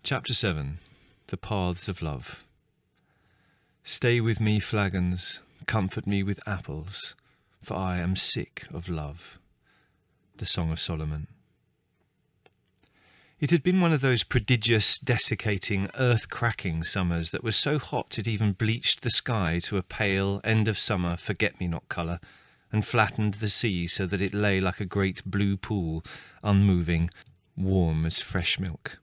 Chapter 7. The Paths of Love. Stay with me, flagons, comfort me with apples, for I am sick of love. The Song of Solomon. It had been one of those prodigious, desiccating, earth-cracking summers that was so hot it even bleached the sky to a pale, end-of-summer, forget-me-not colour, and flattened the sea so that it lay like a great blue pool, unmoving, warm as fresh milk.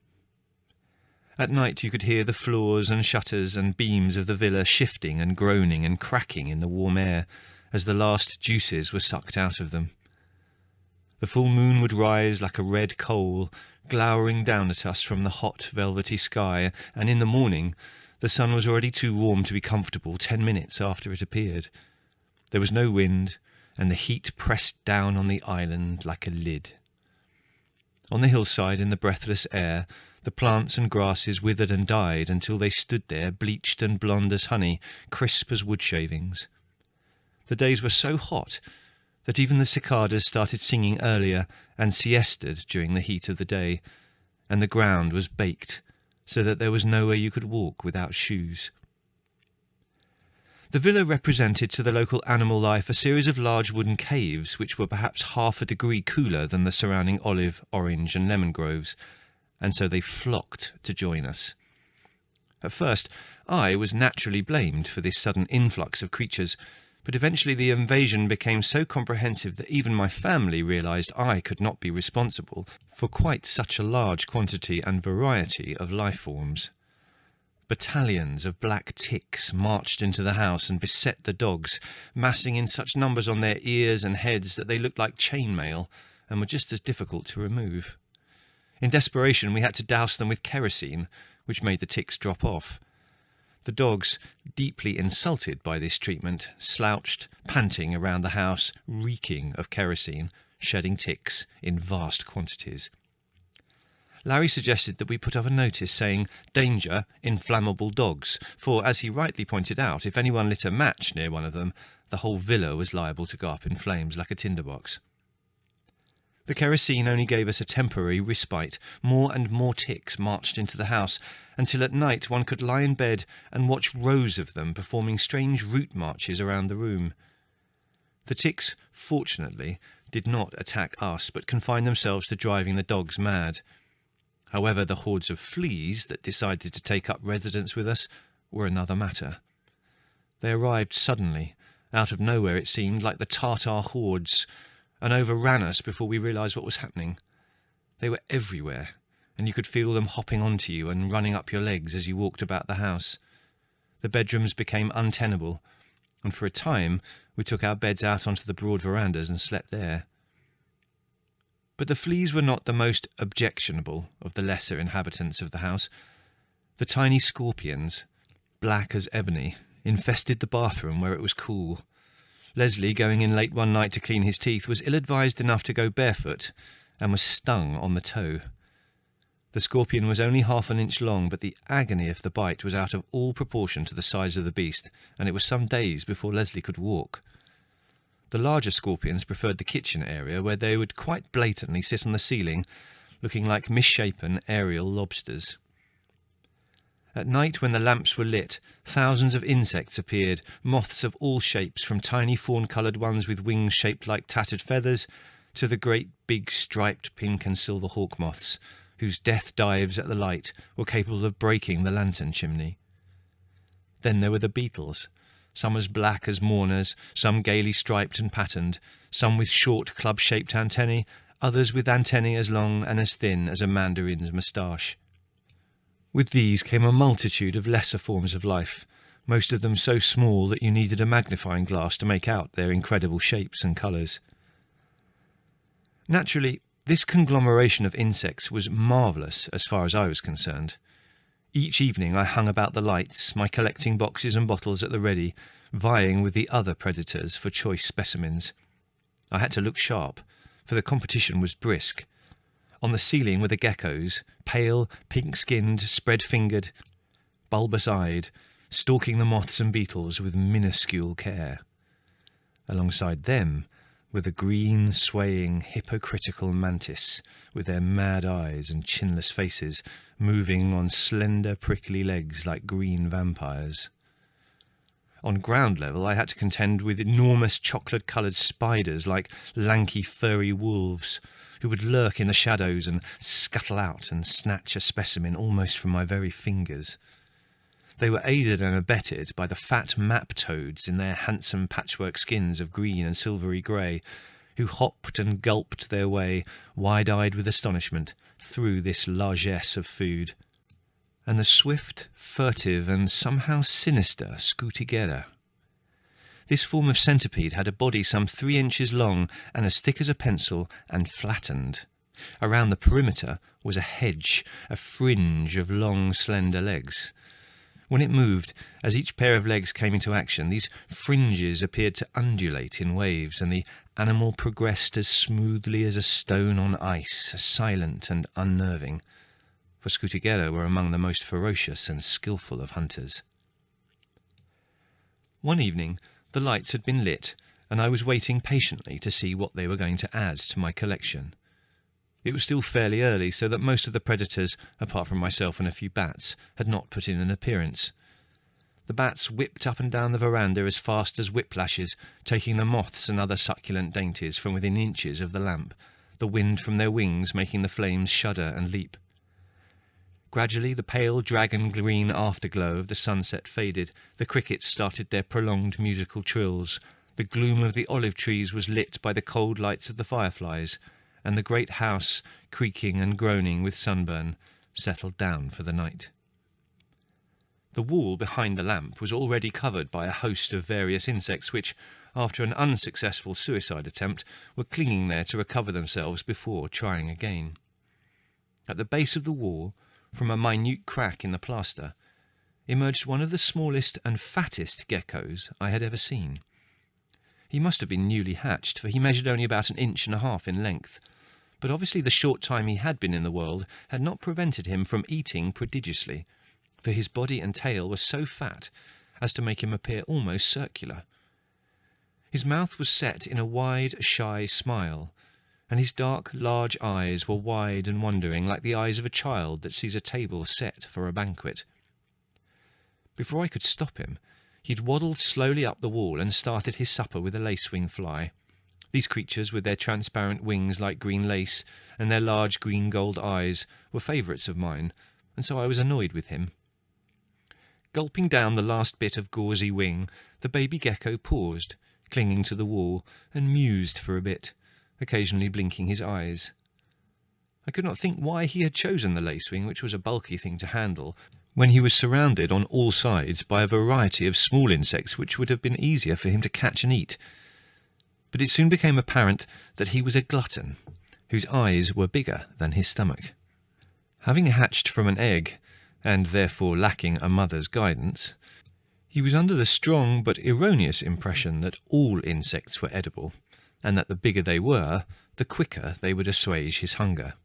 At night you could hear the floors and shutters and beams of the villa shifting and groaning and cracking in the warm air as the last juices were sucked out of them. The full moon would rise like a red coal, glowering down at us from the hot, velvety sky, and in the morning the sun was already too warm to be comfortable 10 minutes after it appeared. There was no wind, and the heat pressed down on the island like a lid. On the hillside, in the breathless air, the plants and grasses withered and died until they stood there, bleached and blonde as honey, crisp as wood shavings. The days were so hot that even the cicadas started singing earlier and siestaed during the heat of the day, and the ground was baked so that there was nowhere you could walk without shoes. The villa represented to the local animal life a series of large wooden caves which were perhaps half a degree cooler than the surrounding olive, orange and lemon groves, and so they flocked to join us. At first, I was naturally blamed for this sudden influx of creatures, but eventually the invasion became so comprehensive that even my family realised I could not be responsible for quite such a large quantity and variety of life forms. Battalions of black ticks marched into the house and beset the dogs, massing in such numbers on their ears and heads that they looked like chainmail and were just as difficult to remove. In desperation, we had to douse them with kerosene, which made the ticks drop off. The dogs, deeply insulted by this treatment, slouched, panting around the house, reeking of kerosene, shedding ticks in vast quantities. Larry suggested that we put up a notice saying, "Danger, inflammable dogs," for, as he rightly pointed out, if anyone lit a match near one of them, the whole villa was liable to go up in flames like a tinderbox. The kerosene only gave us a temporary respite. More and more ticks marched into the house, until at night one could lie in bed and watch rows of them performing strange route marches around the room. The ticks, fortunately, did not attack us, but confined themselves to driving the dogs mad. However, the hordes of fleas that decided to take up residence with us were another matter. They arrived suddenly, out of nowhere it seemed, like the Tartar hordes, and overran us before we realised what was happening. They were everywhere, and you could feel them hopping onto you and running up your legs as you walked about the house. The bedrooms became untenable, and for a time we took our beds out onto the broad verandas and slept there. But the fleas were not the most objectionable of the lesser inhabitants of the house. The tiny scorpions, black as ebony, infested the bathroom where it was cool. Leslie, going in late one night to clean his teeth, was ill-advised enough to go barefoot and was stung on the toe. The scorpion was only half an inch long, but the agony of the bite was out of all proportion to the size of the beast, and it was some days before Leslie could walk. The larger scorpions preferred the kitchen area, where they would quite blatantly sit on the ceiling, looking like misshapen aerial lobsters. At night, when the lamps were lit, thousands of insects appeared, moths of all shapes, from tiny fawn-coloured ones with wings shaped like tattered feathers, to the great big striped pink and silver hawk moths, whose death dives at the light were capable of breaking the lantern chimney. Then there were the beetles, some as black as mourners, some gaily striped and patterned, some with short club-shaped antennae, others with antennae as long and as thin as a mandarin's moustache. With these came a multitude of lesser forms of life, most of them so small that you needed a magnifying glass to make out their incredible shapes and colours. Naturally, this conglomeration of insects was marvellous as far as I was concerned. Each evening I hung about the lights, my collecting boxes and bottles at the ready, vying with the other predators for choice specimens. I had to look sharp, for the competition was brisk. On the ceiling were the geckos, pale, pink-skinned, spread-fingered, bulbous-eyed, stalking the moths and beetles with minuscule care. Alongside them were the green, swaying, hypocritical mantis, with their mad eyes and chinless faces, moving on slender, prickly legs like green vampires. On ground level, I had to contend with enormous chocolate-coloured spiders like lanky, furry wolves, who would lurk in the shadows and scuttle out and snatch a specimen almost from my very fingers. They were aided and abetted by the fat map toads in their handsome patchwork skins of green and silvery grey, who hopped and gulped their way, wide-eyed with astonishment, through this largesse of food. And the swift, furtive, and somehow sinister Scutigera. This form of centipede had a body some 3 inches long and as thick as a pencil and flattened. Around the perimeter was a hedge, a fringe of long, slender legs. When it moved, as each pair of legs came into action, these fringes appeared to undulate in waves, and the animal progressed as smoothly as a stone on ice, silent and unnerving. For Scutigera were among the most ferocious and skilful of hunters. One evening, the lights had been lit, and I was waiting patiently to see what they were going to add to my collection. It was still fairly early, so that most of the predators, apart from myself and a few bats, had not put in an appearance. The bats whipped up and down the veranda as fast as whiplashes, taking the moths and other succulent dainties from within inches of the lamp, the wind from their wings making the flames shudder and leap. Gradually the pale dragon-green afterglow of the sunset faded, the crickets started their prolonged musical trills, the gloom of the olive trees was lit by the cold lights of the fireflies, and the great house, creaking and groaning with sunburn, settled down for the night. The wall behind the lamp was already covered by a host of various insects which, after an unsuccessful suicide attempt, were clinging there to recover themselves before trying again. At the base of the wall, from a minute crack in the plaster, emerged one of the smallest and fattest geckos I had ever seen. He must have been newly hatched, for he measured only about 1.5 inches in length, but obviously the short time he had been in the world had not prevented him from eating prodigiously, for his body and tail were so fat as to make him appear almost circular. His mouth was set in a wide, shy smile, and his dark, large eyes were wide and wondering, like the eyes of a child that sees a table set for a banquet. Before I could stop him, he'd waddled slowly up the wall and started his supper with a lacewing fly. These creatures, with their transparent wings like green lace and their large green-gold eyes, were favourites of mine, and so I was annoyed with him. Gulping down the last bit of gauzy wing, the baby gecko paused, clinging to the wall, and mused for a bit, occasionally blinking his eyes. I could not think why he had chosen the lacewing, which was a bulky thing to handle, when he was surrounded on all sides by a variety of small insects which would have been easier for him to catch and eat. But it soon became apparent that he was a glutton, whose eyes were bigger than his stomach. Having hatched from an egg, and therefore lacking a mother's guidance, he was under the strong but erroneous impression that all insects were edible, and that the bigger they were, the quicker they would assuage his hunger.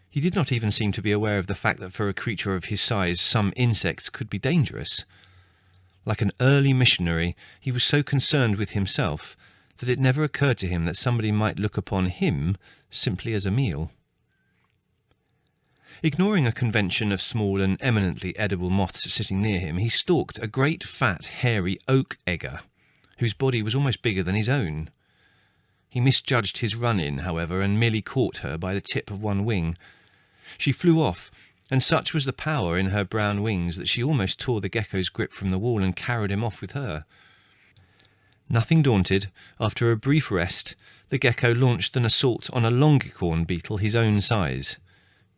He did not even seem to be aware of the fact that for a creature of his size some insects could be dangerous. Like an early missionary, he was so concerned with himself that it never occurred to him that somebody might look upon him simply as a meal. Ignoring a convention of small and eminently edible moths sitting near him, he stalked a great fat, hairy oak egger, whose body was almost bigger than his own. He misjudged his run-in, however, and merely caught her by the tip of one wing. She flew off, and such was the power in her brown wings that she almost tore the gecko's grip from the wall and carried him off with her. Nothing daunted, after a brief rest, the gecko launched an assault on a longicorn beetle his own size.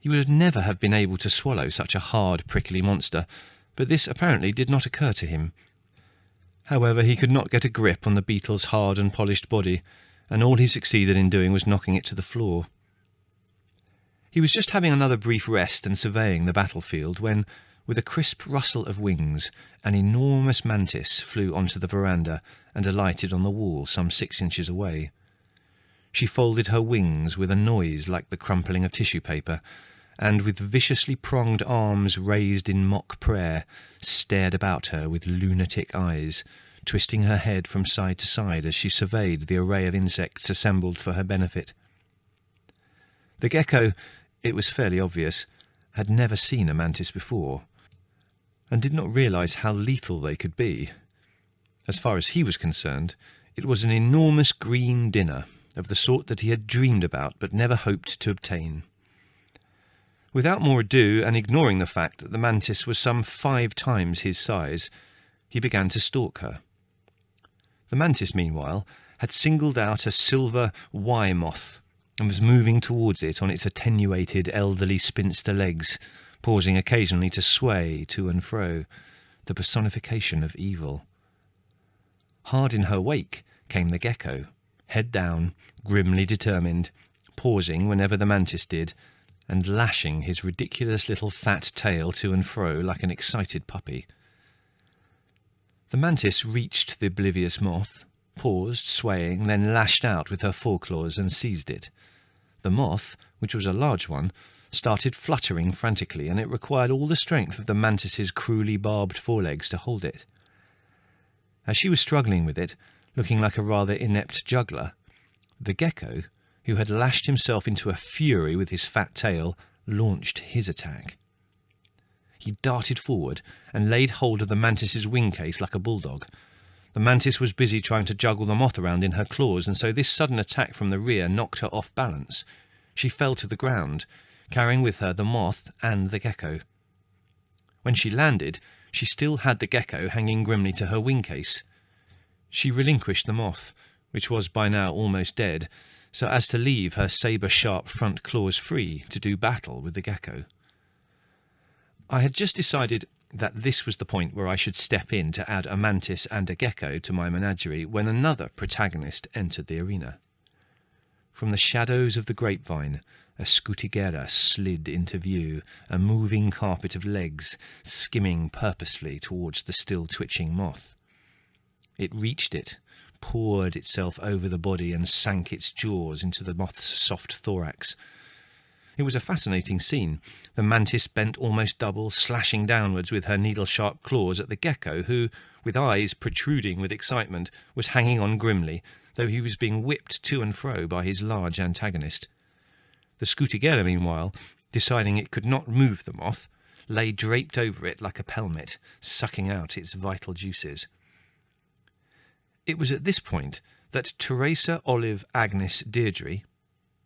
He would never have been able to swallow such a hard, prickly monster, but this apparently did not occur to him. However, he could not get a grip on the beetle's hard and polished body, and all he succeeded in doing was knocking it to the floor. He was just having another brief rest and surveying the battlefield when, with a crisp rustle of wings, an enormous mantis flew onto the veranda and alighted on the wall some 6 inches away. She folded her wings with a noise like the crumpling of tissue paper, and with viciously pronged arms raised in mock prayer, stared about her with lunatic eyes, twisting her head from side to side as she surveyed the array of insects assembled for her benefit. The gecko, it was fairly obvious, had never seen a mantis before, and did not realise how lethal they could be. As far as he was concerned, it was an enormous green dinner, of the sort that he had dreamed about but never hoped to obtain. Without more ado, and ignoring the fact that the mantis was some 5 times his size, he began to stalk her. The mantis, meanwhile, had singled out a silver Y-moth and was moving towards it on its attenuated elderly spinster legs, pausing occasionally to sway to and fro, the personification of evil. Hard in her wake came the gecko, head down, grimly determined, pausing whenever the mantis did, and lashing his ridiculous little fat tail to and fro like an excited puppy. The mantis reached the oblivious moth, paused, swaying, then lashed out with her foreclaws and seized it. The moth, which was a large one, started fluttering frantically, and it required all the strength of the mantis's cruelly barbed forelegs to hold it. As she was struggling with it, looking like a rather inept juggler, the gecko, who had lashed himself into a fury with his fat tail, launched his attack. He darted forward and laid hold of the mantis's wing case like a bulldog. The mantis was busy trying to juggle the moth around in her claws, and so this sudden attack from the rear knocked her off balance. She fell to the ground, carrying with her the moth and the gecko. When she landed, she still had the gecko hanging grimly to her wing case. She relinquished the moth, which was by now almost dead, so as to leave her sabre-sharp front claws free to do battle with the gecko. I had just decided that this was the point where I should step in to add a mantis and a gecko to my menagerie when another protagonist entered the arena. From the shadows of the grapevine, a scutigera slid into view, a moving carpet of legs, skimming purposefully towards the still twitching moth. It reached it, poured itself over the body and sank its jaws into the moth's soft thorax. It was a fascinating scene. The mantis bent almost double, slashing downwards with her needle-sharp claws at the gecko, who, with eyes protruding with excitement, was hanging on grimly, though he was being whipped to and fro by his large antagonist. The scutigera, meanwhile, deciding it could not move the moth, lay draped over it like a pelmet, sucking out its vital juices. It was at this point that Teresa Olive Agnes Deirdre,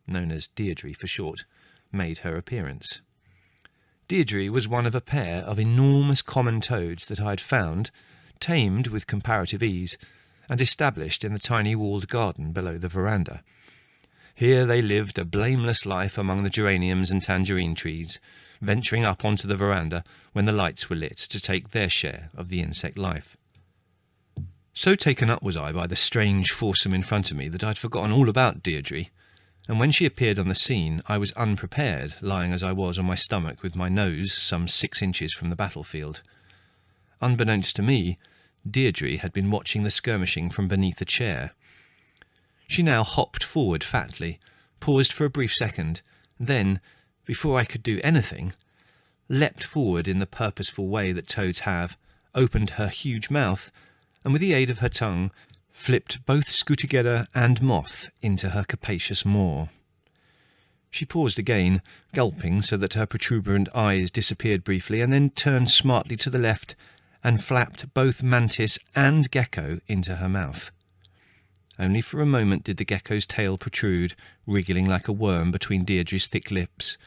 known as Deirdre for short, made her appearance. Deirdre was one of a pair of enormous common toads that I had found, tamed with comparative ease, and established in the tiny walled garden below the veranda. Here they lived a blameless life among the geraniums and tangerine trees, venturing up onto the veranda when the lights were lit to take their share of the insect life. So taken up was I by the strange foursome in front of me that I had forgotten all about Deirdre, and when she appeared on the scene I was unprepared, lying as I was on my stomach with my nose some 6 inches from the battlefield. Unbeknownst to me, Deirdre had been watching the skirmishing from beneath a chair. She now hopped forward fatly, paused for a brief second, then, before I could do anything, leapt forward in the purposeful way that toads have, opened her huge mouth, and with the aid of her tongue, flipped both scutigera and moth into her capacious maw. She paused again, gulping so that her protuberant eyes disappeared briefly, and then turned smartly to the left and flapped both mantis and gecko into her mouth. Only for a moment did the gecko's tail protrude, wriggling like a worm between Deirdre's thick lips,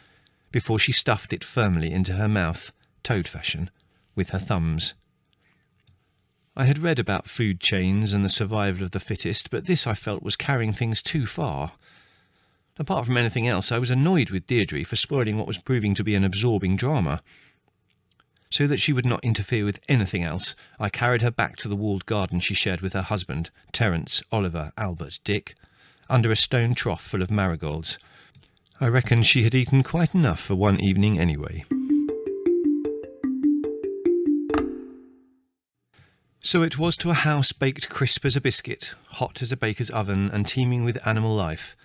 before she stuffed it firmly into her mouth, toad fashion, with her thumbs. I had read about food chains and the survival of the fittest, but this I felt was carrying things too far. Apart from anything else, I was annoyed with Deirdre for spoiling what was proving to be an absorbing drama. So that she would not interfere with anything else, I carried her back to the walled garden she shared with her husband, Terence, Oliver, Albert, Dick, under a stone trough full of marigolds. I reckon she had eaten quite enough for one evening anyway. So it was to a house baked crisp as a biscuit, hot as a baker's oven, and teeming with animal life,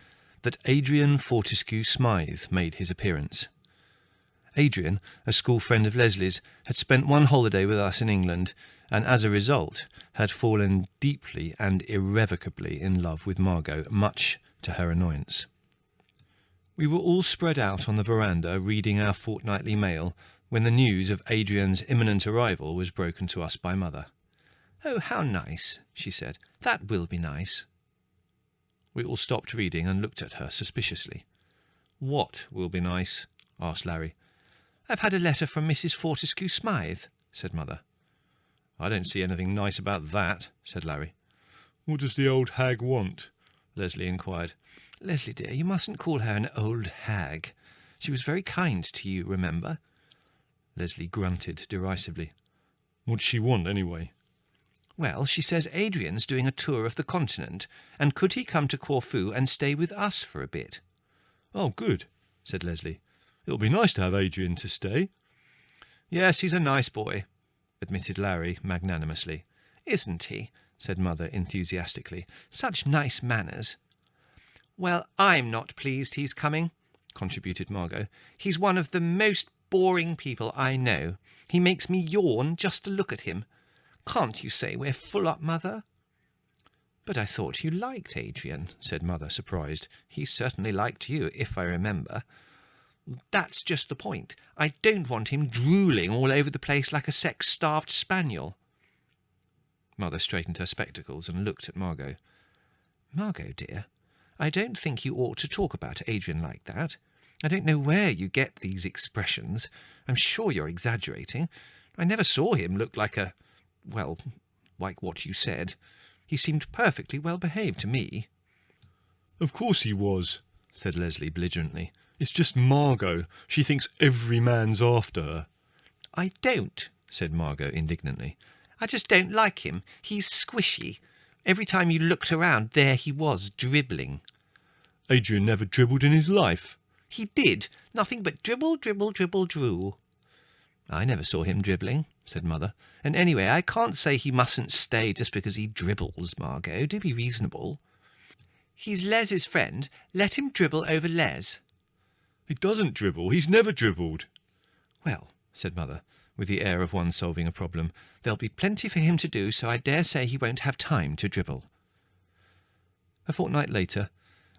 that Adrian Fortescue Smythe made his appearance. Adrian, a school friend of Leslie's, had spent one holiday with us in England, and as a result had fallen deeply and irrevocably in love with Margot, much to her annoyance. We were all spread out on the veranda reading our fortnightly mail when the news of Adrian's imminent arrival was broken to us by Mother. "Oh, how nice," she said. "That will be nice." We all stopped reading and looked at her suspiciously. "What will be nice?" asked Larry. "I've had a letter from Mrs. Fortescue Smythe," said Mother. "I don't see anything nice about that," said Larry. "What does the old hag want?" Leslie inquired. "Leslie, dear, you mustn't call her an old hag. She was very kind to you, remember?" Leslie grunted derisively. "What'd she want, anyway?" "Well, she says Adrian's doing a tour of the continent, and could he come to Corfu and stay with us for a bit?" "Oh, good," said Leslie. "It'll be nice to have Adrian to stay." "Yes, he's a nice boy," admitted Larry magnanimously. "Isn't he?" said Mother enthusiastically. "Such nice manners." "Well, I'm not pleased he's coming," contributed Margot. "He's one of the most boring people I know. He makes me yawn just to look at him. Can't you say we're full up, Mother?" "But I thought you liked Adrian," said Mother, surprised. "He certainly liked you, if I remember." "That's just the point. I don't want him drooling all over the place like a sex-starved spaniel." Mother straightened her spectacles and looked at Margot. "Margot, dear, I don't think you ought to talk about Adrian like that. I don't know where you get these expressions. I'm sure you're exaggerating. I never saw him look like like what you said. He seemed perfectly well behaved to me." "Of course he was," said Leslie belligerently. "It's just Margot. She thinks every man's after her." "I don't," said Margot indignantly. "I just don't like him. He's squishy. Every time you looked around, there he was, dribbling." "Adrian never dribbled in his life." "He did. Nothing but dribble, dribble, dribble, drool." "I never saw him dribbling," said Mother. "And anyway, I can't say he mustn't stay just because he dribbles, Margot. Do be reasonable." "He's Les's friend. Let him dribble over Les." "He doesn't dribble. He's never dribbled." "Well," said Mother, with the air of one solving a problem, "there'll be plenty for him to do, so I dare say he won't have time to dribble." A fortnight later,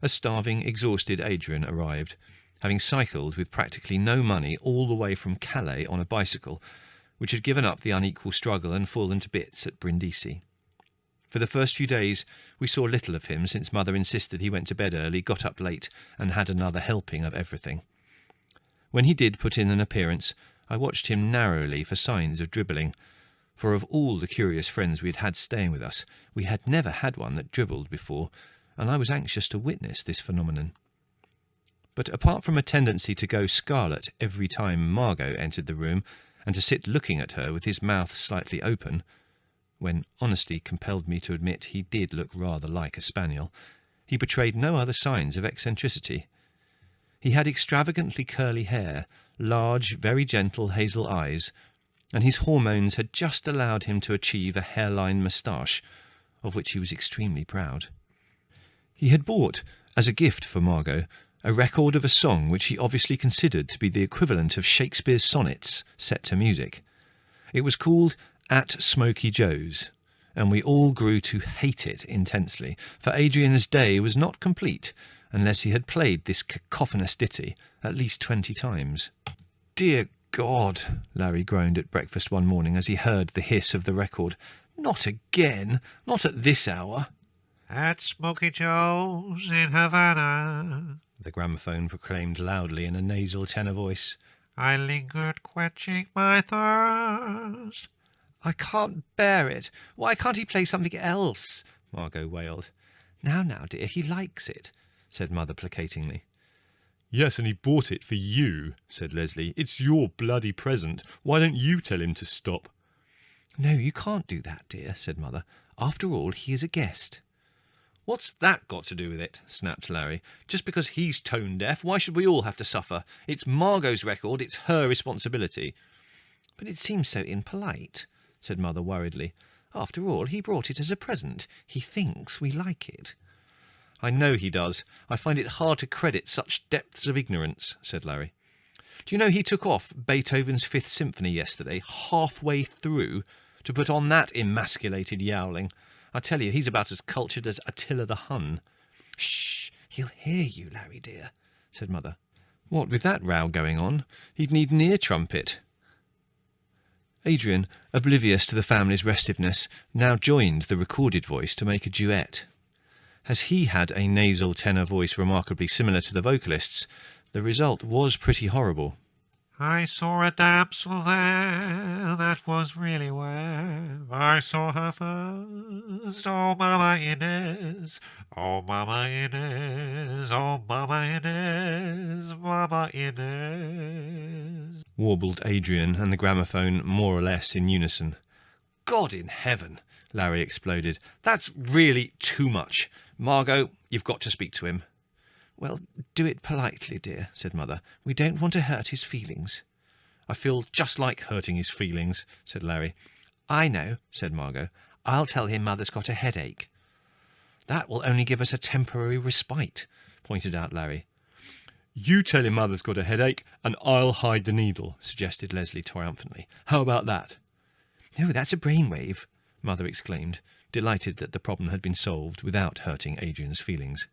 a starving, exhausted Adrian arrived, having cycled with practically no money all the way from Calais on a bicycle, which had given up the unequal struggle and fallen to bits at Brindisi. For the first few days we saw little of him, since Mother insisted he went to bed early, got up late, and had another helping of everything. When he did put in an appearance, I watched him narrowly for signs of dribbling, for of all the curious friends we had had staying with us, we had never had one that dribbled before, and I was anxious to witness this phenomenon. But apart from a tendency to go scarlet every time Margot entered the room, and to sit looking at her with his mouth slightly open, when honesty compelled me to admit he did look rather like a spaniel, he betrayed no other signs of eccentricity. He had extravagantly curly hair, large, very gentle hazel eyes, and his hormones had just allowed him to achieve a hairline moustache, of which he was extremely proud. He had bought, as a gift for Margot, a record of a song which he obviously considered to be the equivalent of Shakespeare's sonnets set to music. It was called At Smoky Joe's, and we all grew to hate it intensely, for Adrian's day was not complete unless he had played this cacophonous ditty at least 20 times. "Dear God," Larry groaned at breakfast one morning as he heard the hiss of the record. "Not again! Not at this hour!" "At Smoky Joe's in Havana," the gramophone proclaimed loudly in a nasal tenor voice, "I lingered quenching my thirst." "I can't bear it. Why can't he play something else?" Margot wailed. Now, dear, he likes it," said Mother placatingly. "Yes, and he bought it for you," said Leslie. "It's your bloody present. Why don't you tell him to stop?" "No, you can't do that, dear," said Mother. "After all, he is a guest." "What's that got to do with it?" snapped Larry. "Just because he's tone-deaf, why should we all have to suffer? It's Margot's record, it's her responsibility." "But it seems so impolite," said Mother worriedly. "After all, he brought it as a present. He thinks we like it." "I know he does. I find it hard to credit such depths of ignorance," said Larry. Do you know he took off Beethoven's Fifth Symphony yesterday, halfway through, to put on that emasculated yowling? I tell you, he's about as cultured as Attila the Hun. Shh, he'll hear you, Larry dear, said Mother. What with that row going on? He'd need an ear trumpet. Adrian, oblivious to the family's restiveness, now joined the recorded voice to make a duet. As he had a nasal tenor voice remarkably similar to the vocalist's, the result was pretty horrible. I saw a damsel there that was really where I saw her first. Oh, Mama Inez, oh, Mama Inez, oh, Mama Inez, Mama Inez, warbled Adrian and the gramophone more or less in unison. God in heaven, Larry exploded. That's really too much. Margot, you've got to speak to him. Well, do it politely, dear, said Mother. We don't want to hurt his feelings. I feel just like hurting his feelings, said Larry. I know, said Margot. I'll tell him Mother's got a headache. That will only give us a temporary respite, pointed out Larry. You tell him Mother's got a headache, and I'll hide the needle, suggested Leslie triumphantly. How about that? Oh, that's a brainwave, Mother exclaimed, delighted that the problem had been solved without hurting Adrian's feelings.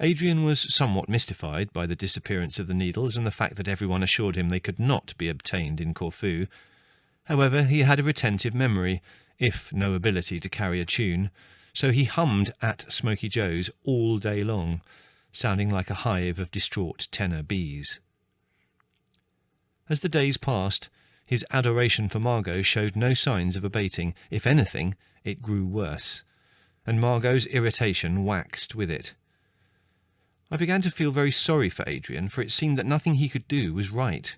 Adrian was somewhat mystified by the disappearance of the needles and the fact that everyone assured him they could not be obtained in Corfu. However, he had a retentive memory, if no ability to carry a tune, so he hummed at Smoky Joe's all day long, sounding like a hive of distraught tenor bees. As the days passed, his adoration for Margot showed no signs of abating. If anything, it grew worse, and Margot's irritation waxed with it. I began to feel very sorry for Adrian, for it seemed that nothing he could do was right.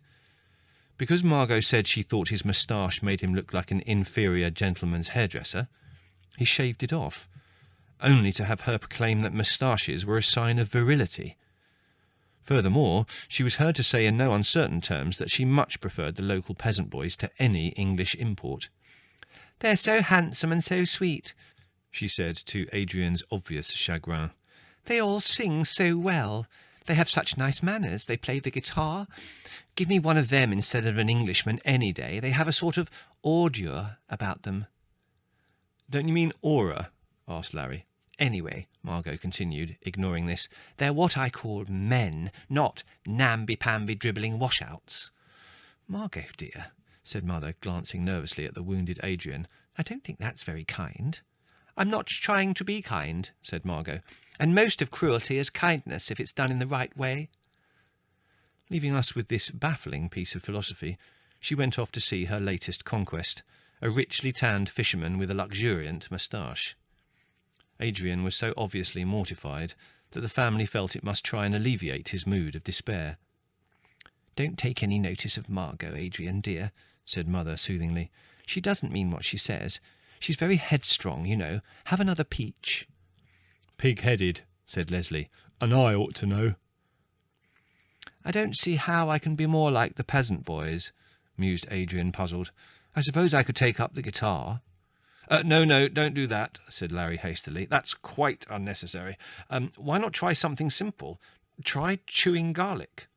Because Margot said she thought his moustache made him look like an inferior gentleman's hairdresser, he shaved it off, only to have her proclaim that moustaches were a sign of virility. Furthermore, she was heard to say in no uncertain terms that she much preferred the local peasant boys to any English import. "They're so handsome and so sweet," she said to Adrian's obvious chagrin. "They all sing so well. They have such nice manners. They play the guitar. Give me one of them instead of an Englishman any day. They have a sort of ordure about them." "Don't you mean aura?" asked Larry. "Anyway," Margot continued, ignoring this, "they're what I call men, not namby-pamby dribbling washouts." "Margot, dear," said Mother, glancing nervously at the wounded Adrian, "I don't think that's very kind." "I'm not trying to be kind," said Margot. "And most of cruelty is kindness if it's done in the right way." Leaving us with this baffling piece of philosophy, she went off to see her latest conquest, a richly tanned fisherman with a luxuriant moustache. Adrian was so obviously mortified that the family felt it must try and alleviate his mood of despair. "Don't take any notice of Margot, Adrian, dear," said Mother soothingly. "She doesn't mean what she says. She's very headstrong, you know. Have another peach." "Pig-headed," said Leslie, "and I ought to know." "I don't see how I can be more like the peasant boys," mused Adrian, puzzled. "I suppose I could take up the guitar." No, don't do that," said Larry hastily. "That's quite unnecessary. Why not try something simple? Try chewing garlic."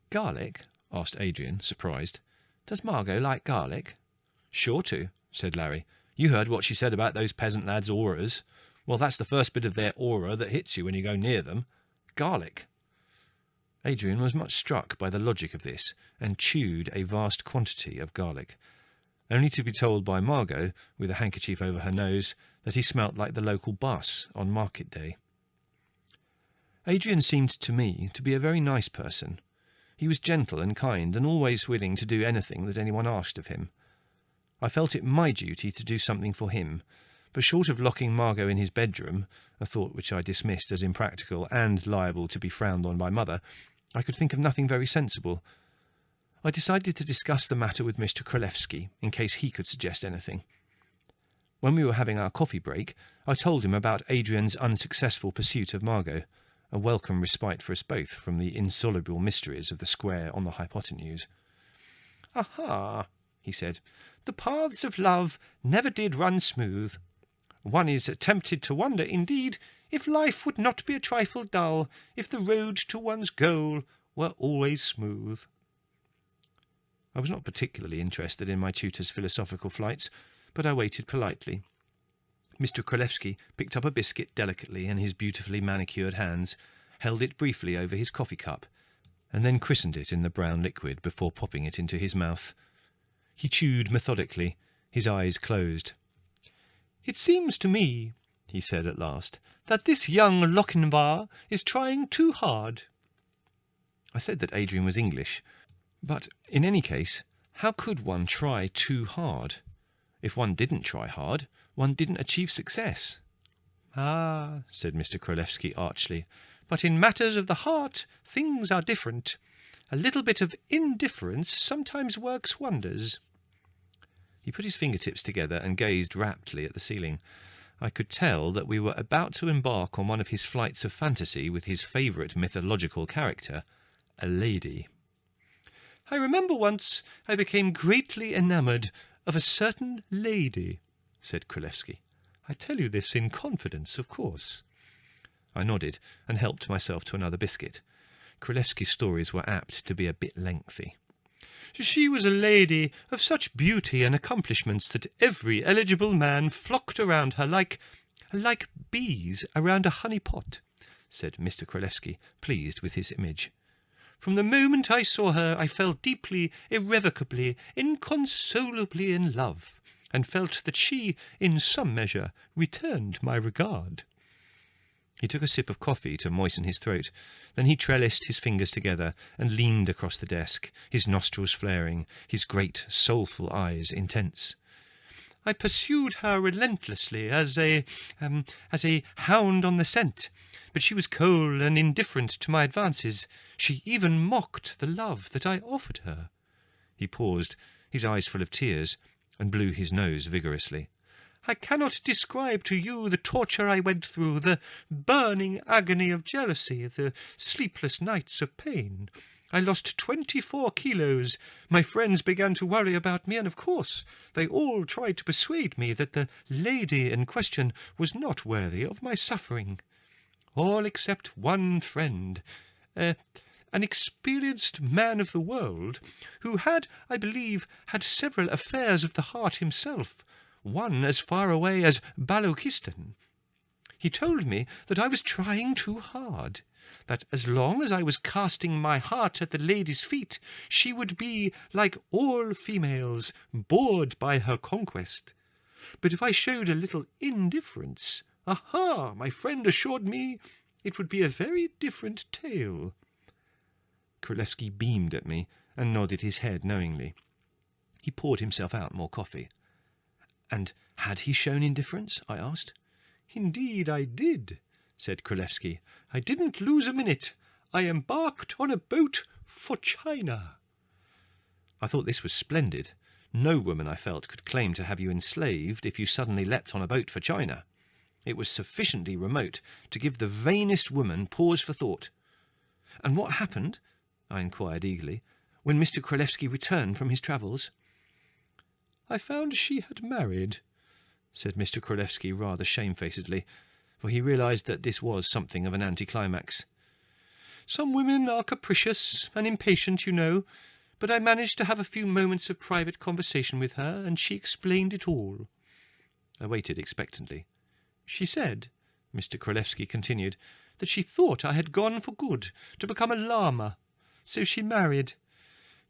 "Garlic?" asked Adrian, surprised. "Does Margot like garlic?" "Sure to," said Larry. "You heard what she said about those peasant lads' auras. Well, that's the first bit of their aura that hits you when you go near them. Garlic." Adrian was much struck by the logic of this, and chewed a vast quantity of garlic, only to be told by Margot, with a handkerchief over her nose, that he smelt like the local bus on market day. Adrian seemed to me to be a very nice person. He was gentle and kind, and always willing to do anything that anyone asked of him. I felt it my duty to do something for him, but short of locking Margot in his bedroom, a thought which I dismissed as impractical and liable to be frowned on by Mother, I could think of nothing very sensible. I decided to discuss the matter with Mr. Krolewski, in case he could suggest anything. When we were having our coffee break, I told him about Adrian's unsuccessful pursuit of Margot, a welcome respite for us both from the insoluble mysteries of the square on the hypotenuse. "Aha," he said, "the paths of love never did run smooth. One is tempted to wonder, indeed, if life would not be a trifle dull if the road to one's goal were always smooth. I was not particularly interested in my tutor's philosophical flights, but I waited politely. Mr. Królewski picked up a biscuit delicately in his beautifully manicured hands, held it briefly over his coffee cup, and then christened it in the brown liquid before popping it into his mouth. He chewed methodically, his eyes closed. "It seems to me," he said at last, "that this young Lochinvar is trying too hard." I said that Adrian was English, but in any case, how could one try too hard? If one didn't try hard, one didn't achieve success. "Ah," said Mr. Królewski archly, "but in matters of the heart things are different. A little bit of indifference sometimes works wonders." He put his fingertips together and gazed raptly at the ceiling. I could tell that we were about to embark on one of his flights of fantasy with his favourite mythological character, a lady. "I remember once I became greatly enamoured of a certain lady," said Królewski. "I tell you this in confidence, of course." I nodded and helped myself to another biscuit. Królewski's stories were apt to be a bit lengthy. "She was a lady of such beauty and accomplishments that every eligible man flocked around her like bees around a honey pot," said Mr. Królewski, pleased with his image. "From the moment I saw her, I fell deeply, irrevocably, inconsolably in love, and felt that she, in some measure, returned my regard." He took a sip of coffee to moisten his throat. Then he trellised his fingers together and leaned across the desk, his nostrils flaring, his great, soulful eyes intense. "I pursued her relentlessly as a hound on the scent, but she was cold and indifferent to my advances. She even mocked the love that I offered her." He paused, his eyes full of tears, and blew his nose vigorously. "I cannot describe to you the torture I went through, the burning agony of jealousy, the sleepless nights of pain. I lost 24 kilos. My friends began to worry about me, and of course they all tried to persuade me that the lady in question was not worthy of my suffering. All except one friend, an experienced man of the world, who had, I believe, had several affairs of the heart himself, one as far away as Balochistan. He told me that I was trying too hard, that as long as I was casting my heart at the lady's feet, she would be, like all females, bored by her conquest. But if I showed a little indifference, aha, my friend assured me, it would be a very different tale." Królewski beamed at me and nodded his head knowingly. He poured himself out more coffee. "And had he shown indifference?" I asked. "Indeed I did," said Królewski. "I didn't lose a minute. I embarked on a boat for China." I thought this was splendid. No woman, I felt, could claim to have you enslaved if you suddenly leapt on a boat for China. It was sufficiently remote to give the vainest woman pause for thought. "And what happened," I inquired eagerly, "when Mr. Królewski returned from his travels?" "I found she had married," said Mr. Królewski rather shamefacedly, for he realised that this was something of an anticlimax. "Some women are capricious and impatient, you know, but I managed to have a few moments of private conversation with her, and she explained it all." I waited expectantly. "She said," Mr. Królewski continued, "that she thought I had gone for good, to become a lama, so she married.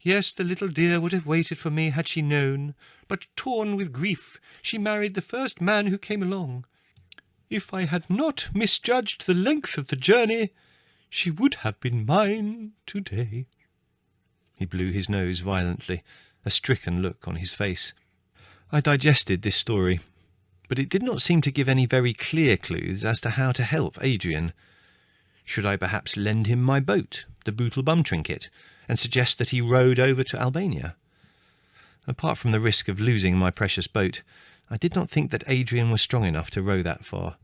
Yes, the little dear would have waited for me had she known, but torn with grief, she married the first man who came along. If I had not misjudged the length of the journey, she would have been mine today." He blew his nose violently, a stricken look on his face. I digested this story, but it did not seem to give any very clear clues as to how to help Adrian. Should I perhaps lend him my boat, the Bootlebum trinket, and suggest that he rowed over to Albania? Apart from the risk of losing my precious boat, I did not think that Adrian was strong enough to row that far.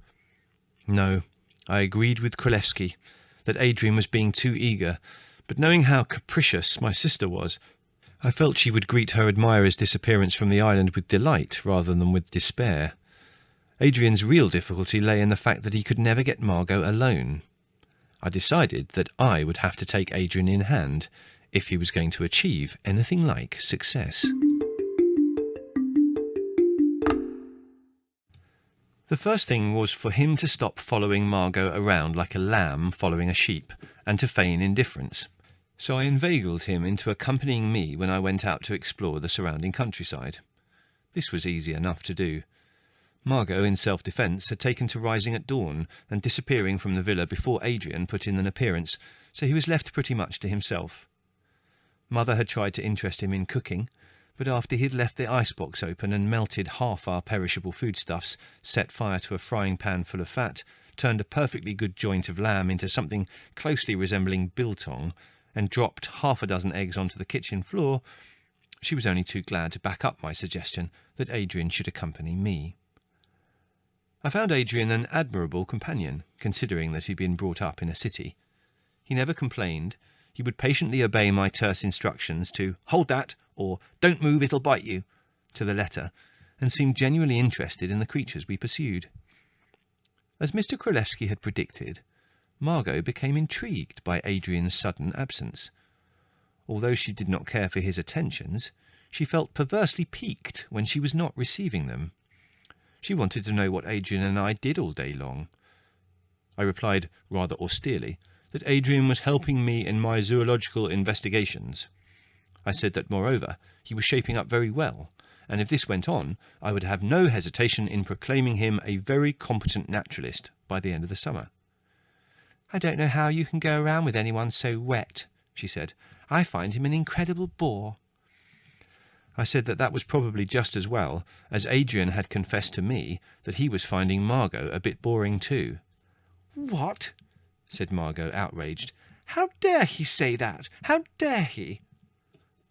No, I agreed with Królewski that Adrian was being too eager, but knowing how capricious my sister was, I felt she would greet her admirer's disappearance from the island with delight rather than with despair. Adrian's real difficulty lay in the fact that he could never get Margot alone. I decided that I would have to take Adrian in hand if he was going to achieve anything like success. The first thing was for him to stop following Margot around like a lamb following a sheep, and to feign indifference. So I inveigled him into accompanying me when I went out to explore the surrounding countryside. This was easy enough to do. Margot, in self-defence, had taken to rising at dawn and disappearing from the villa before Adrian put in an appearance, so he was left pretty much to himself. Mother had tried to interest him in cooking, but after he'd left the icebox open and melted half our perishable foodstuffs, set fire to a frying pan full of fat, turned a perfectly good joint of lamb into something closely resembling biltong, and dropped half a dozen eggs onto the kitchen floor, she was only too glad to back up my suggestion that Adrian should accompany me. I found Adrian an admirable companion, considering that he'd been brought up in a city. He never complained. He would patiently obey my terse instructions to "hold that," or "don't move, it'll bite you," to the letter, and seemed genuinely interested in the creatures we pursued. As Mr. Królewski had predicted, Margot became intrigued by Adrian's sudden absence. Although she did not care for his attentions, she felt perversely piqued when she was not receiving them. She wanted to know what Adrian and I did all day long. I replied, rather austerely, that Adrian was helping me in my zoological investigations. I said that, moreover, he was shaping up very well, and if this went on, I would have no hesitation in proclaiming him a very competent naturalist by the end of the summer. "I don't know how you can go around with anyone so wet," she said. "I find him an incredible bore." I said that that was probably just as well, as Adrian had confessed to me that he was finding Margot a bit boring too. "What?" said Margot, outraged. "How dare he say that? How dare he?"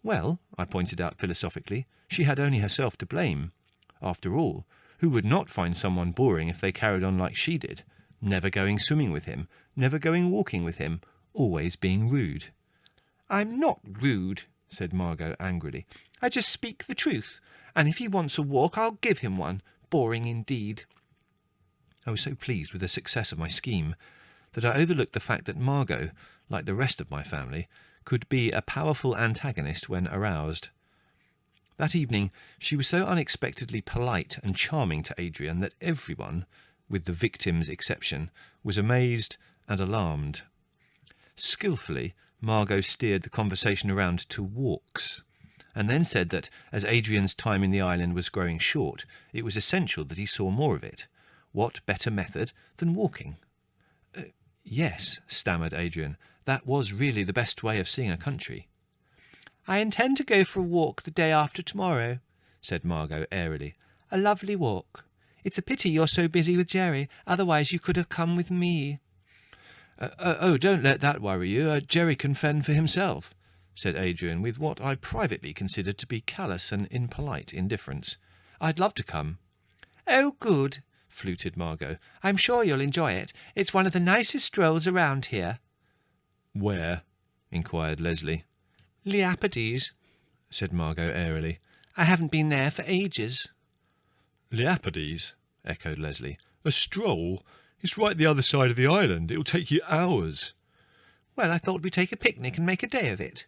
Well, I pointed out philosophically, she had only herself to blame. After all, who would not find someone boring if they carried on like she did, never going swimming with him, never going walking with him, always being rude? "I'm not rude," said Margot angrily. "I just speak the truth, and if he wants a walk, I'll give him one. Boring indeed." I was so pleased with the success of my scheme that I overlooked the fact that Margot, like the rest of my family, could be a powerful antagonist when aroused. That evening she was so unexpectedly polite and charming to Adrian that everyone, with the victim's exception, was amazed and alarmed. Skillfully, Margot steered the conversation around to walks, and then said that, as Adrian's time in the island was growing short, it was essential that he saw more of it. What better method than walking? Yes, stammered Adrian, that was really the best way of seeing a country. "I intend to go for a walk the day after tomorrow," said Margot airily. "A lovely walk. It's a pity you're so busy with Jerry, otherwise you could have come with me." Oh, don't let that worry you. Jerry can fend for himself," said Adrian, with what I privately considered to be callous and impolite indifference. "I'd love to come." "Oh, good," fluted Margot. "I'm sure you'll enjoy it. It's one of the nicest strolls around here." "Where?" inquired Leslie. "Leapides," said Margot airily. "I haven't been there for ages." "Leapides?" echoed Leslie. "A stroll? It's right the other side of the island. It'll take you hours." "Well, I thought we'd take a picnic and make a day of it,"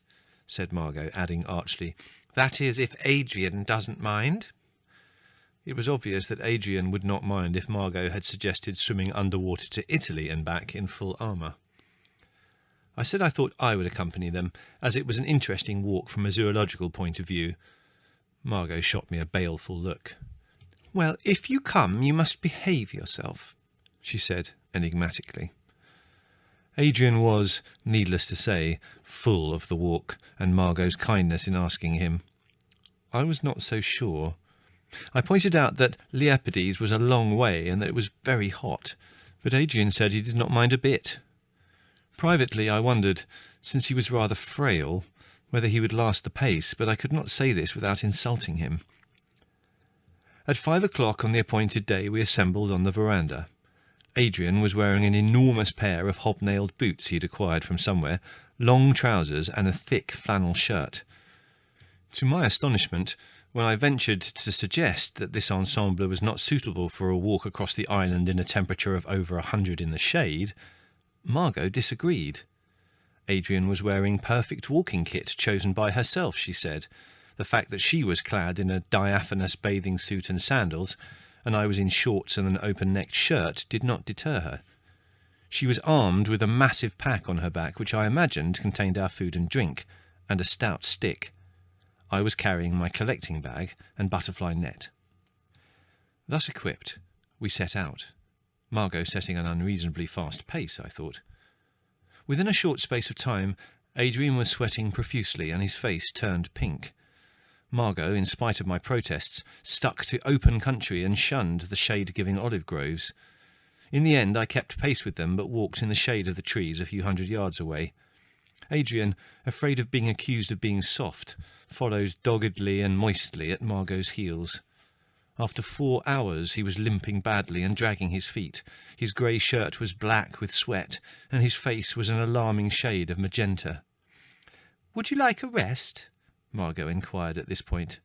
said Margot, adding archly, "that is, if Adrian doesn't mind." It was obvious that Adrian would not mind if Margot had suggested swimming underwater to Italy and back in full armour. I said I thought I would accompany them, as it was an interesting walk from a zoological point of view. Margot shot me a baleful look. "Well, if you come, you must behave yourself," she said enigmatically. Adrian was, needless to say, full of the walk and Margot's kindness in asking him. I was not so sure. I pointed out that Leapides was a long way and that it was very hot, but Adrian said he did not mind a bit. Privately, I wondered, since he was rather frail, whether he would last the pace, but I could not say this without insulting him. At 5 o'clock on the appointed day we assembled on the veranda. Adrian was wearing an enormous pair of hobnailed boots he had acquired from somewhere, long trousers and a thick flannel shirt. To my astonishment, when I ventured to suggest that this ensemble was not suitable for a walk across the island in a temperature of over 100 in the shade, Margot disagreed. Adrian was wearing perfect walking kit chosen by herself, she said. The fact that she was clad in a diaphanous bathing suit and sandals, and I was in shorts and an open-necked shirt, did not deter her. She was armed with a massive pack on her back, which I imagined contained our food and drink, and a stout stick. I was carrying my collecting bag and butterfly net. Thus equipped, we set out. Margot setting an unreasonably fast pace, I thought. Within a short space of time, Adrian was sweating profusely and his face turned pink. Margot, in spite of my protests, stuck to open country and shunned the shade-giving olive groves. In the end, I kept pace with them, but walked in the shade of the trees a few hundred yards away. Adrian, afraid of being accused of being soft, followed doggedly and moistly at Margot's heels. After 4 hours he was limping badly and dragging his feet. His grey shirt was black with sweat, and his face was an alarming shade of magenta. "Would you like a rest?" Margot inquired at this point.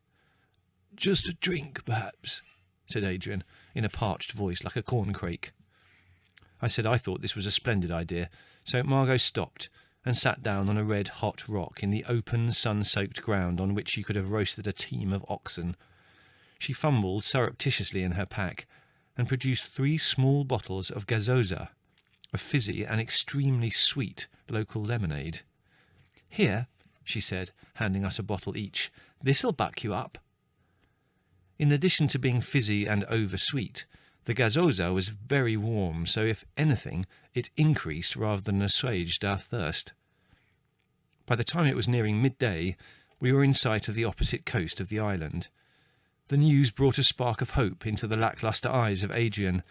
"Just a drink, perhaps," said Adrian, in a parched voice like a corncrake. I said I thought this was a splendid idea, so Margot stopped and sat down on a red-hot rock in the open, sun-soaked ground on which you could have roasted a team of oxen. She fumbled surreptitiously in her pack and produced 3 small bottles of gazosa, a fizzy and extremely sweet local lemonade. "Here," she said, handing us a bottle each. "This'll buck you up." In addition to being fizzy and over-sweet, the gazosa was very warm, so if anything, it increased rather than assuaged our thirst. By the time it was nearing midday, we were in sight of the opposite coast of the island. The news brought a spark of hope into the lacklustre eyes of Adrian.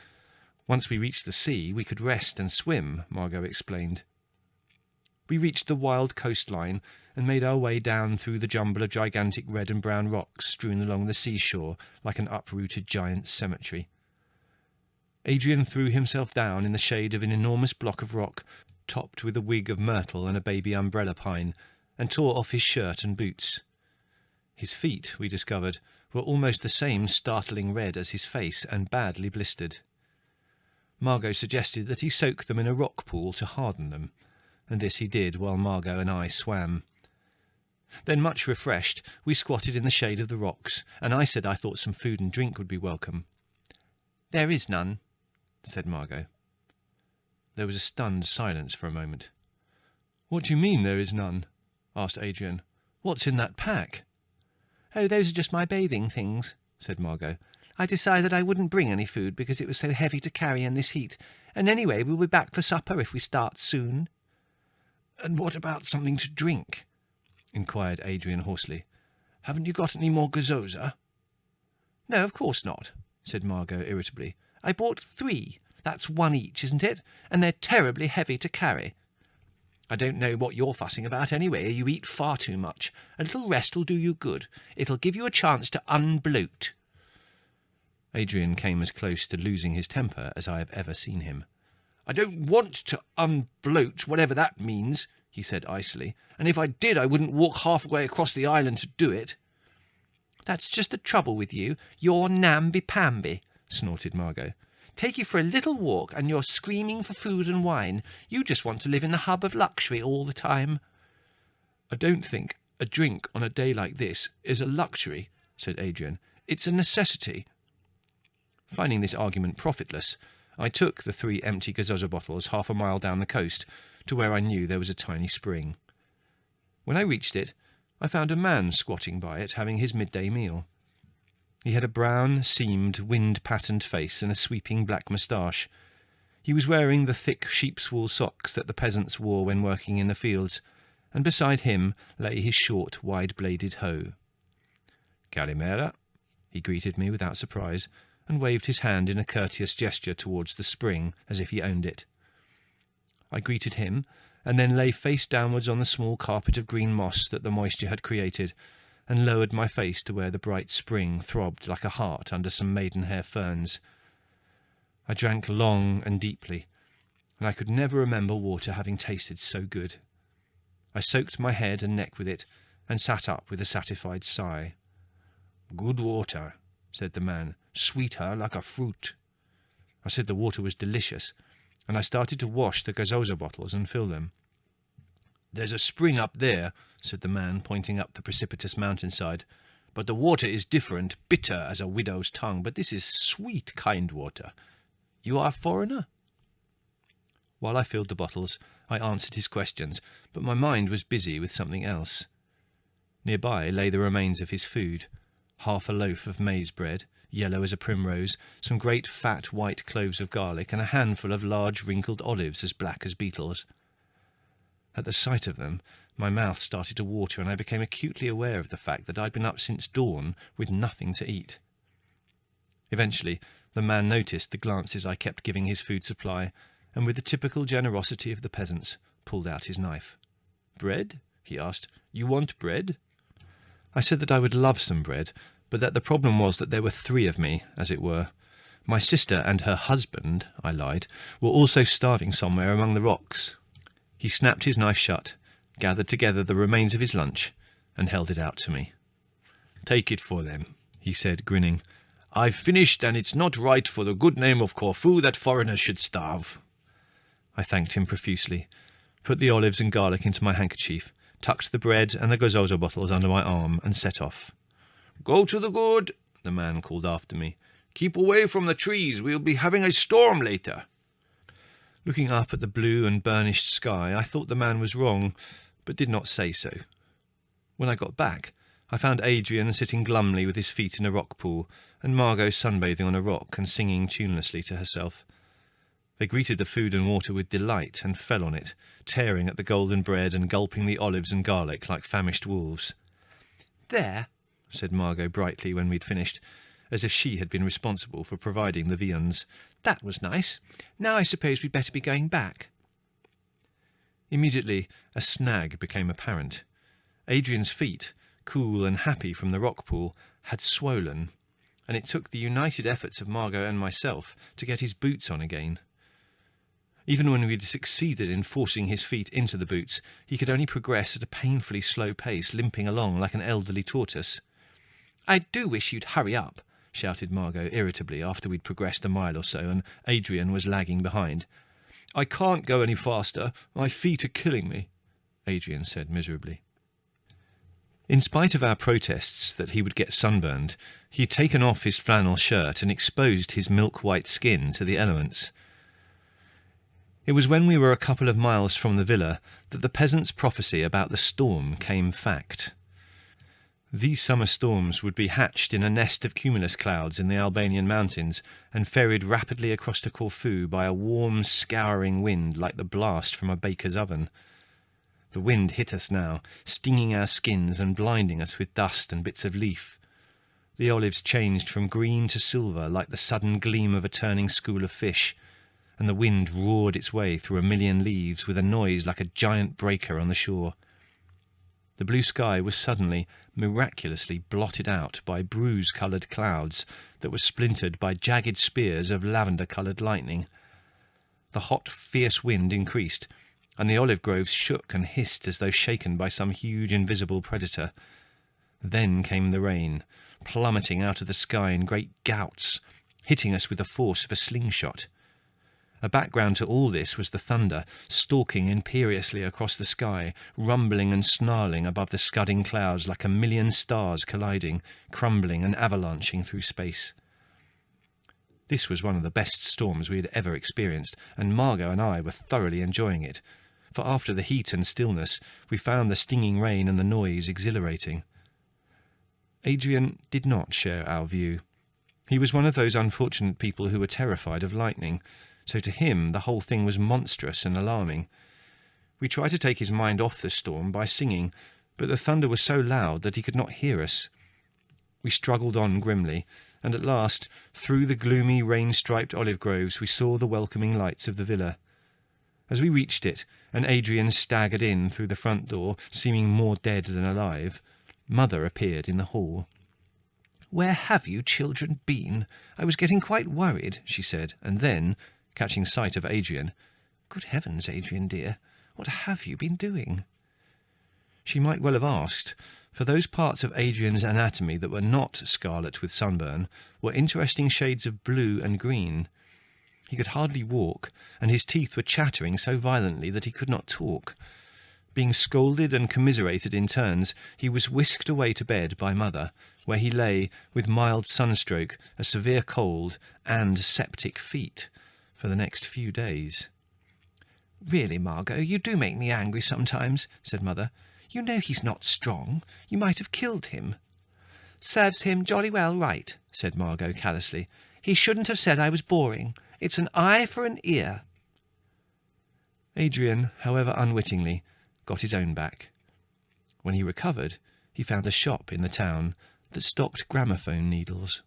Once we reached the sea, we could rest and swim, Margot explained. We reached the wild coastline and made our way down through the jumble of gigantic red and brown rocks strewn along the seashore like an uprooted giant cemetery. Adrian threw himself down in the shade of an enormous block of rock, topped with a wig of myrtle and a baby umbrella pine, and tore off his shirt and boots. His feet, we discovered, were almost the same startling red as his face and badly blistered. Margot suggested that he soak them in a rock pool to harden them, and this he did while Margot and I swam. Then, much refreshed, we squatted in the shade of the rocks, and I said I thought some food and drink would be welcome. "There is none," said Margot. There was a stunned silence for a moment. "What do you mean there is none?" asked Adrian. "What's in that pack?" "Oh, those are just my bathing things," said Margot. "I decided I wouldn't bring any food because it was so heavy to carry in this heat, and anyway we'll be back for supper if we start soon." "And what about something to drink?" inquired Adrian hoarsely. "Haven't you got any more gazosa?" "No, of course not," said Margot irritably. "I bought 3. That's 1 each, isn't it? And they're terribly heavy to carry." "I don't know what you're fussing about anyway. You eat far too much. A little rest will do you good. It'll give you a chance to unbloat." Adrian came as close to losing his temper as I have ever seen him. "I don't want to unbloat, whatever that means," he said icily. "And if I did, I wouldn't walk halfway across the island to do it." "That's just the trouble with you. You're namby-pamby," snorted Margot. "Take you for a little walk and you're screaming for food and wine. You just want to live in the hub of luxury all the time." "I don't think a drink on a day like this is a luxury," said Adrian. "It's a necessity." Finding this argument profitless, I took the 3 empty gazosa bottles half a mile down the coast to where I knew there was a tiny spring. When I reached it, I found a man squatting by it having his midday meal. He had a brown, seamed, wind-patterned face and a sweeping black moustache. He was wearing the thick sheep's wool socks that the peasants wore when working in the fields, and beside him lay his short, wide-bladed hoe. "Calimera," he greeted me without surprise, and waved his hand in a courteous gesture towards the spring, as if he owned it. I greeted him, and then lay face downwards on the small carpet of green moss that the moisture had created, and lowered my face to where the bright spring throbbed like a heart under some maidenhair ferns. I drank long and deeply, and I could never remember water having tasted so good. I soaked my head and neck with it, and sat up with a satisfied sigh. "Good water," said the man, "sweeter like a fruit." I said the water was delicious, and I started to wash the gazoza bottles and fill them. "There's a spring up there," said the man, pointing up the precipitous mountainside, "but the water is different, bitter as a widow's tongue, but this is sweet, kind water. You are a foreigner?" While I filled the bottles, I answered his questions, but my mind was busy with something else. Nearby lay the remains of his food, half a loaf of maize bread, yellow as a primrose, some great fat white cloves of garlic, and a handful of large wrinkled olives as black as beetles. At the sight of them, my mouth started to water, and I became acutely aware of the fact that I'd been up since dawn with nothing to eat. Eventually, the man noticed the glances I kept giving his food supply, and with the typical generosity of the peasants, pulled out his knife. "Bread?" he asked. "You want bread?" I said that I would love some bread, but that the problem was that there were 3 of me, as it were. My sister and her husband, I lied, were also starving somewhere among the rocks. He snapped his knife shut, gathered together the remains of his lunch, and held it out to me. "Take it for them," he said, grinning. "I've finished, and it's not right for the good name of Corfu that foreigners should starve." I thanked him profusely, put the olives and garlic into my handkerchief, tucked the bread and the gazoza bottles under my arm, and set off. "Go to the good," the man called after me. "Keep away from the trees. We'll be having a storm later." Looking up at the blue and burnished sky, I thought the man was wrong, but did not say so. When I got back, I found Adrian sitting glumly with his feet in a rock pool, and Margot sunbathing on a rock and singing tunelessly to herself. They greeted the food and water with delight and fell on it, tearing at the golden bread and gulping the olives and garlic like famished wolves. "There," said Margot brightly when we'd finished, as if she had been responsible for providing the viands. "That was nice. Now I suppose we'd better be going back." Immediately, a snag became apparent. Adrian's feet, cool and happy from the rock pool, had swollen, and it took the united efforts of Margot and myself to get his boots on again. Even when we'd succeeded in forcing his feet into the boots, he could only progress at a painfully slow pace, limping along like an elderly tortoise. "I do wish you'd hurry up," shouted Margot irritably after we'd progressed a mile or so, and Adrian was lagging behind. "I can't go any faster. My feet are killing me," Adrian said miserably. In spite of our protests that he would get sunburned, he had taken off his flannel shirt and exposed his milk-white skin to the elements. It was when we were a couple of miles from the villa that the peasant's prophecy about the storm came fact. These summer storms would be hatched in a nest of cumulus clouds in the Albanian mountains and ferried rapidly across to Corfu by a warm, scouring wind like the blast from a baker's oven. The wind hit us now, stinging our skins and blinding us with dust and bits of leaf. The olives changed from green to silver like the sudden gleam of a turning school of fish, and the wind roared its way through a million leaves with a noise like a giant breaker on the shore. The blue sky was suddenly, miraculously blotted out by bruise-coloured clouds that were splintered by jagged spears of lavender-coloured lightning. The hot, fierce wind increased, and the olive groves shook and hissed as though shaken by some huge invisible predator. Then came the rain, plummeting out of the sky in great gouts, hitting us with the force of a slingshot. A background to all this was the thunder, stalking imperiously across the sky, rumbling and snarling above the scudding clouds like a million stars colliding, crumbling and avalanching through space. This was one of the best storms we had ever experienced, and Margot and I were thoroughly enjoying it, for after the heat and stillness, we found the stinging rain and the noise exhilarating. Adrian did not share our view. He was one of those unfortunate people who were terrified of lightning, so to him the whole thing was monstrous and alarming. We tried to take his mind off the storm by singing, but the thunder was so loud that he could not hear us. We struggled on grimly, and at last, through the gloomy, rain-striped olive groves, we saw the welcoming lights of the villa. As we reached it, and Adrian staggered in through the front door, seeming more dead than alive, Mother appeared in the hall. "Where have you children been? I was getting quite worried," she said, and then, catching sight of Adrian, "Good heavens, Adrian dear, what have you been doing?" She might well have asked, for those parts of Adrian's anatomy that were not scarlet with sunburn were interesting shades of blue and green. He could hardly walk, and his teeth were chattering so violently that he could not talk. Being scolded and commiserated in turns, he was whisked away to bed by Mother, where he lay with mild sunstroke, a severe cold, and septic feet for the next few days. "Really, Margot, you do make me angry sometimes," said Mother. "You know he's not strong. You might have killed him." "Serves him jolly well right," said Margot callously. "He shouldn't have said I was boring. It's an eye for an ear." Adrian, however unwittingly, got his own back. When he recovered, he found a shop in the town that stocked gramophone needles.